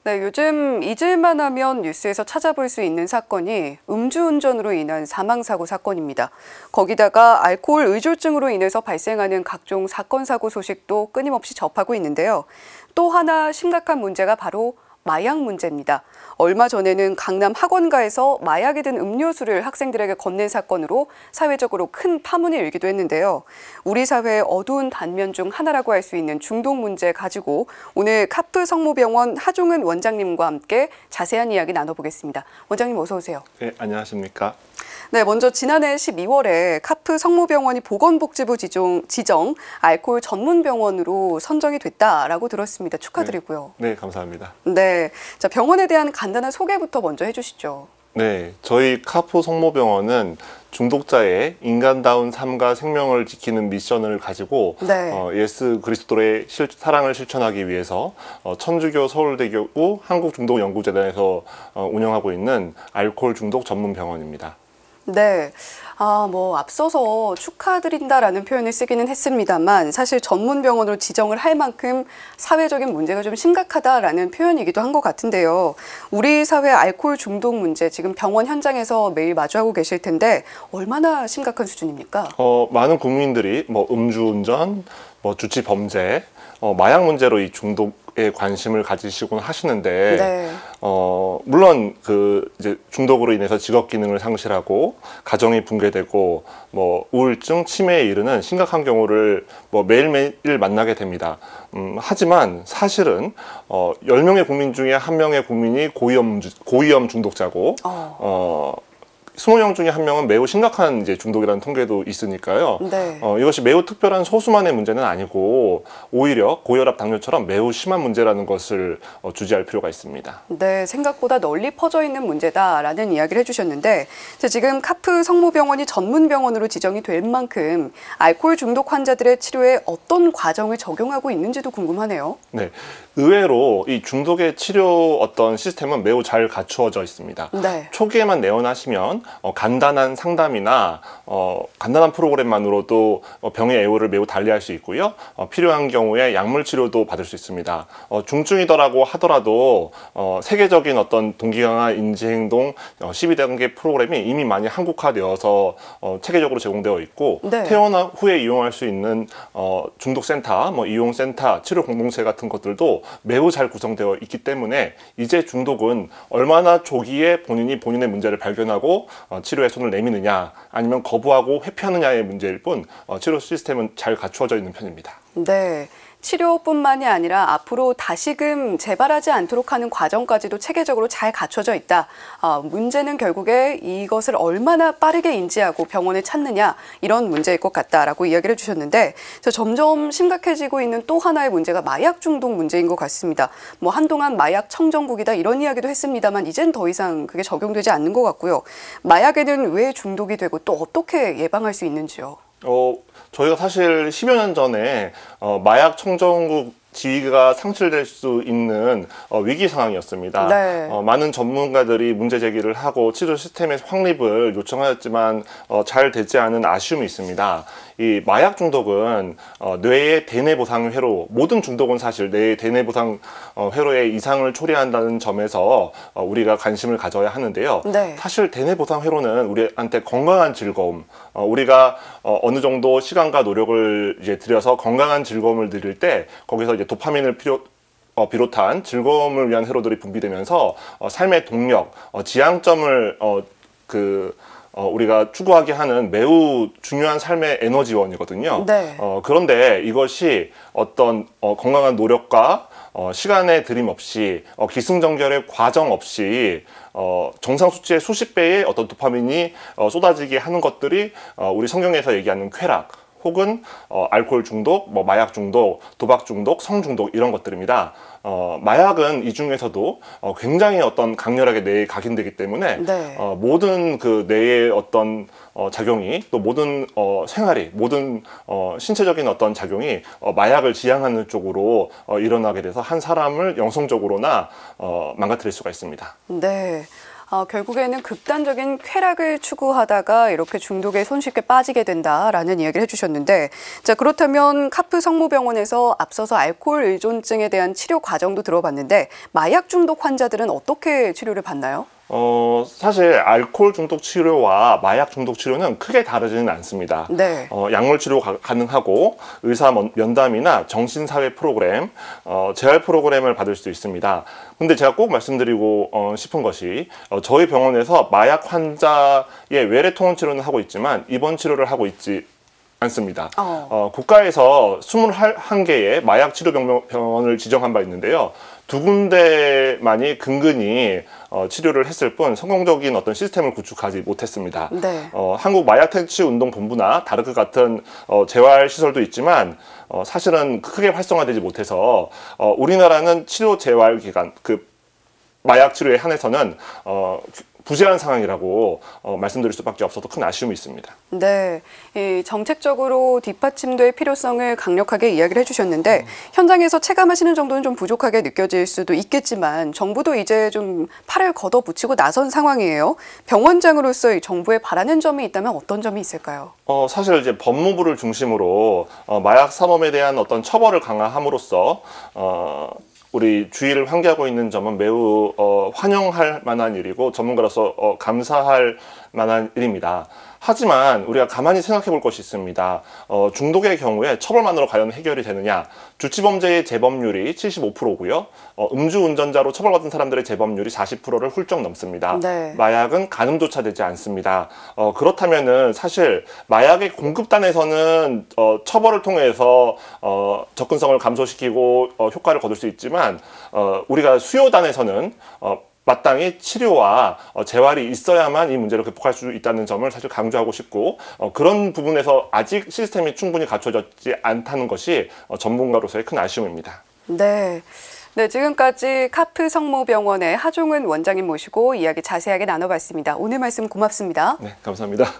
네, 요즘 잊을만 하면 뉴스에서 찾아볼 수 있는 사건이 음주운전으로 인한 사망사고 사건입니다. 거기다가 알코올 의존증으로 인해서 발생하는 각종 사건, 사고 소식도 끊임없이 접하고 있는데요. 또 하나 심각한 문제가 바로 마약 문제입니다. 얼마 전에는 강남 학원가에서 마약이 든 음료수를 학생들에게 건넨 사건으로 사회적으로 큰 파문이 일기도 했는데요. 우리 사회의 어두운 단면 중 하나라고 할 수 있는 중독 문제 가지고 오늘 카프 성모병원 하종은 원장님과 함께 자세한 이야기 나눠보겠습니다. 원장님 어서 오세요. 네, 안녕하십니까. 네, 먼저 지난해 12월에 카프 성모병원이 보건복지부 지정 알코올 전문 병원으로 선정이 됐다라고 들었습니다. 축하드리고요. 네, 감사합니다. 네, 자 병원에 대한 간단한 소개부터 먼저 해주시죠. 네, 저희 카프 성모병원은 중독자의 인간다운 삶과 생명을 지키는 미션을 가지고 예수 그리스도의 사랑을 실천하기 위해서 천주교 서울대교구 한국중독연구재단에서 운영하고 있는 알코올 중독 전문 병원입니다. 네. 앞서서 축하드린다라는 표현을 쓰기는 했습니다만 사실 전문 병원으로 지정을 할 만큼 사회적인 문제가 좀 심각하다라는 표현이기도 한 것 같은데요. 우리 사회 알코올 중독 문제 지금 병원 현장에서 매일 마주하고 계실 텐데 얼마나 심각한 수준입니까? 많은 국민들이 음주운전, 주치 범죄, 마약 문제로 이 중독에 관심을 가지시곤 하시는데, 물론 이제 중독으로 인해서 직업 기능을 상실하고 가정이 붕괴되고 우울증, 치매에 이르는 심각한 경우를 매일매일 만나게 됩니다. 하지만 사실은 10명의 국민 중에 1명의 국민이 고위험 중독자고 20명 중에 1명은 매우 심각한 이제 중독이라는 통계도 있으니까요. 이것이 매우 특별한 소수만의 문제는 아니고 오히려 고혈압, 당뇨처럼 매우 심한 문제라는 것을 주지할 필요가 있습니다. 네, 생각보다 널리 퍼져 있는 문제다라는 이야기를 해주셨는데 지금 카프 성모병원이 전문 병원으로 지정이 될 만큼 알코올 중독 환자들의 치료에 어떤 과정을 적용하고 있는지도 궁금하네요. 네, 의외로 이 중독의 치료 어떤 시스템은 매우 잘 갖추어져 있습니다. 초기에만 내원하시면 간단한 상담이나 간단한 프로그램만으로도 병의 애호를 매우 달리할 수 있고요. 필요한 경우에 약물 치료도 받을 수 있습니다. 중증이더라고 하더라도 세계적인 어떤 동기강화 인지행동 12단계 프로그램이 이미 많이 한국화되어서 체계적으로 제공되어 있고 퇴원 후에 이용할 수 있는 중독센터, 이용센터, 치료 공동체 같은 것들도 매우 잘 구성되어 있기 때문에 이제 중독은 얼마나 조기에 본인의 문제를 발견하고 치료에 손을 내미느냐 아니면 거부하고 회피하느냐의 문제일 뿐 치료 시스템은 잘 갖추어져 있는 편입니다. 네. 치료뿐만이 아니라 앞으로 다시금 재발하지 않도록 하는 과정까지도 체계적으로 잘 갖춰져 있다. 문제는 결국에 이것을 얼마나 빠르게 인지하고 병원을 찾느냐 이런 문제일 것 같다라고 이야기를 해주셨는데 점점 심각해지고 있는 또 하나의 문제가 마약 중독 문제인 것 같습니다. 한동안 마약 청정국이다 이런 이야기도 했습니다만 이젠 더 이상 그게 적용되지 않는 것 같고요. 마약에는 왜 중독이 되고 또 어떻게 예방할 수 있는지요? 저희가 사실 10여 년 전에 마약 청정국 지위가 상실될 수 있는 위기 상황이었습니다. 많은 전문가들이 문제 제기를 하고 치료 시스템의 확립을 요청하였지만 잘 되지 않은 아쉬움이 있습니다. 이 마약 중독은 뇌의 대뇌 보상 회로, 모든 중독은 사실 뇌의 대뇌 보상 회로에 이상을 초래한다는 점에서 우리가 관심을 가져야 하는데요. 사실 대뇌 보상 회로는 우리한테 건강한 즐거움, 우리가 어느 정도 시간과 노력을 이제 들여서 건강한 즐거움을 누릴 때 거기서 이제 도파민을 비롯한 즐거움을 위한 회로들이 분비되면서 삶의 동력, 지향점을 우리가 추구하게 하는 매우 중요한 삶의 에너지원이거든요. 그런데 이것이 어떤 건강한 노력과 시간의 들임 없이 기승전결의 과정 없이 정상 수치의 수십 배의 어떤 도파민이 쏟아지게 하는 것들이 우리 성경에서 얘기하는 쾌락 혹은 알코올 중독, 마약 중독, 도박 중독, 성 중독 이런 것들입니다. 마약은 이 중에서도 굉장히 어떤 강렬하게 뇌에 각인되기 때문에 모든 그 뇌의 어떤 작용이 또 모든 생활이 모든 신체적인 어떤 작용이 마약을 지향하는 쪽으로 일어나게 돼서 한 사람을 영성적으로나 망가뜨릴 수가 있습니다. 네. 결국에는 극단적인 쾌락을 추구하다가 이렇게 중독에 손쉽게 빠지게 된다라는 이야기를 해주셨는데, 자, 그렇다면 카프 성모병원에서 앞서서 알코올 의존증에 대한 치료 과정도 들어봤는데 마약 중독 환자들은 어떻게 치료를 받나요? 사실 알코올 중독 치료와 마약 중독 치료는 크게 다르지는 않습니다. 네. 약물 치료 가능하고 의사 면담이나 정신사회 프로그램, 재활 프로그램을 받을 수 있습니다. 근데 제가 꼭 말씀드리고 싶은 것이 저희 병원에서 마약 환자의 외래 통원 치료는 하고 있지만 입원 치료를 하고 있지 않습니다. 국가에서 21개의 마약 치료 병원을 지정한 바 있는데요. 2군데만이 근근히 치료를 했을 뿐 성공적인 어떤 시스템을 구축하지 못했습니다. 네. 한국 마약퇴치운동본부나 다르크 같은 재활시설도 있지만 사실은 크게 활성화되지 못해서 우리나라는 치료 재활기관, 마약 치료에 한해서는 부재한 상황이라고 말씀드릴 수밖에 없어서 큰 아쉬움이 있습니다. 네, 이 정책적으로 뒷받침될 필요성을 강력하게 이야기를 해주셨는데 현장에서 체감하시는 정도는 좀 부족하게 느껴질 수도 있겠지만 정부도 이제 좀 팔을 걷어붙이고 나선 상황이에요. 병원장으로서 이 정부에 바라는 점이 있다면 어떤 점이 있을까요? 사실 이제 법무부를 중심으로 마약 사범에 대한 어떤 처벌을 강화함으로써 우리 주의를 환기하고 있는 점은 매우 환영할 만한 일이고 전문가로서 감사할 만한 일입니다. 하지만 우리가 가만히 생각해 볼 것이 있습니다. 중독의 경우에 처벌만으로 과연 해결이 되느냐? 주치범죄의 재범률이 75%고요. 음주운전자로 처벌받은 사람들의 재범률이 40%를 훌쩍 넘습니다. 네. 마약은 가늠조차 되지 않습니다. 그렇다면은 사실 마약의 공급단에서는 처벌을 통해서 접근성을 감소시키고 효과를 거둘 수 있지만 우리가 수요단에서는 마땅히 치료와 재활이 있어야만 이 문제를 극복할 수 있다는 점을 사실 강조하고 싶고 그런 부분에서 아직 시스템이 충분히 갖춰졌지 않다는 것이 전문가로서의 큰 아쉬움입니다. 네. 네, 지금까지 카프 성모병원의 하종은 원장님 모시고 이야기 자세하게 나눠봤습니다. 오늘 말씀 고맙습니다. 네, 감사합니다.